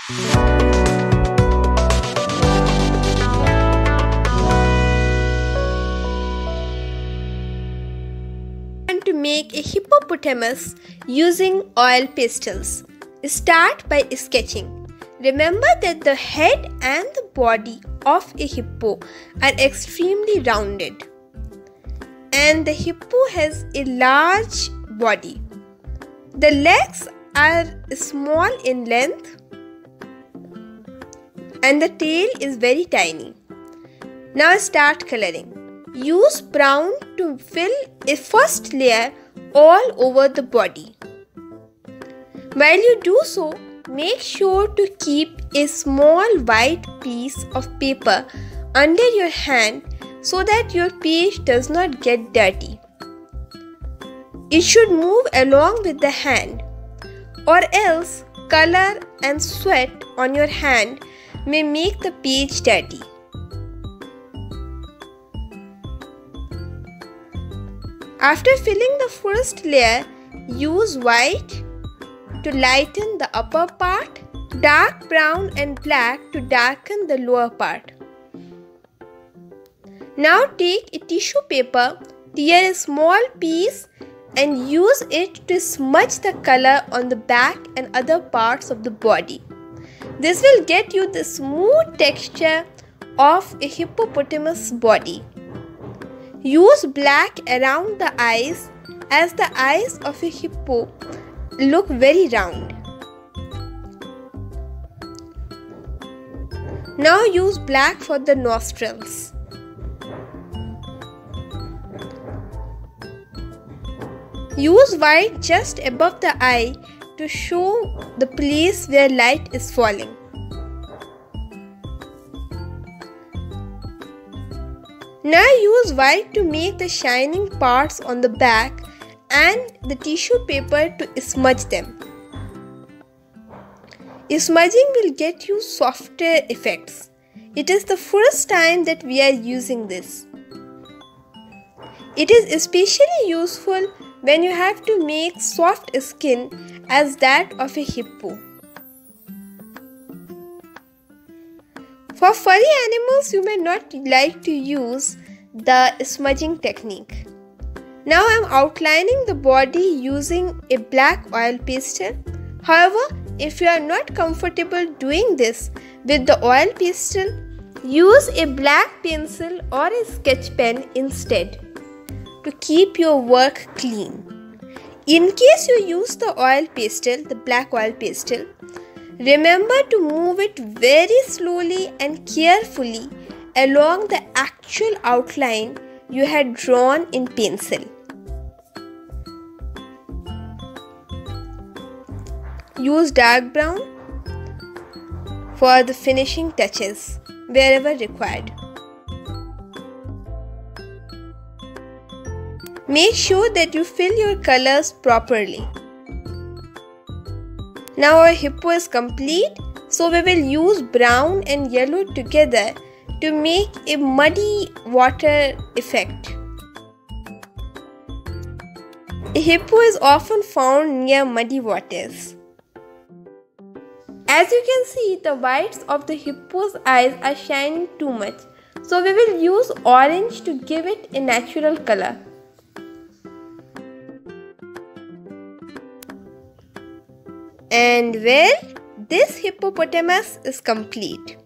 To make a hippopotamus using oil pastels. Start by sketching. Remember that the head and the body of a hippo are extremely rounded, and the hippo has a large body. The legs are small in length and the tail is very tiny. Now start coloring. Use brown to fill a first layer all over the body. While you do so, make sure to keep a small white piece of paper under your hand so that your page does not get dirty. It should move along with the hand, or else color and sweat on your hand may make the page dirty. After filling the first layer, use white to lighten the upper part, dark brown and black to darken the lower part. Now take a tissue paper, tear a small piece and use it to smudge the color on the back and other parts of the body. This will get you the smooth texture of a hippopotamus body. Use black around the eyes as the eyes of a hippo look very round. Now use black for the nostrils. Use white just above the eye to show the place where light is falling. Now use white to make the shining parts on the back and the tissue paper to smudge them. Smudging will get you softer effects. It is the first time that we are using this. It is especially useful when you have to make soft skin as that of a hippo. For furry animals, you may not like to use the smudging technique. Now I am outlining the body using a black oil pastel. However, if you are not comfortable doing this with the oil pastel, use a black pencil or a sketch pen instead to keep your work clean. In case you use the oil pastel, the black oil pastel, remember to move it very slowly and carefully along the actual outline you had drawn in pencil. Use dark brown for the finishing touches wherever required. Make sure that you fill your colors properly. Now our hippo is complete, so we will use brown and yellow together to make a muddy water effect. A hippo is often found near muddy waters. As you can see, the whites of the hippo's eyes are shining too much, so we will use orange to give it a natural color. And well, this hippopotamus is complete.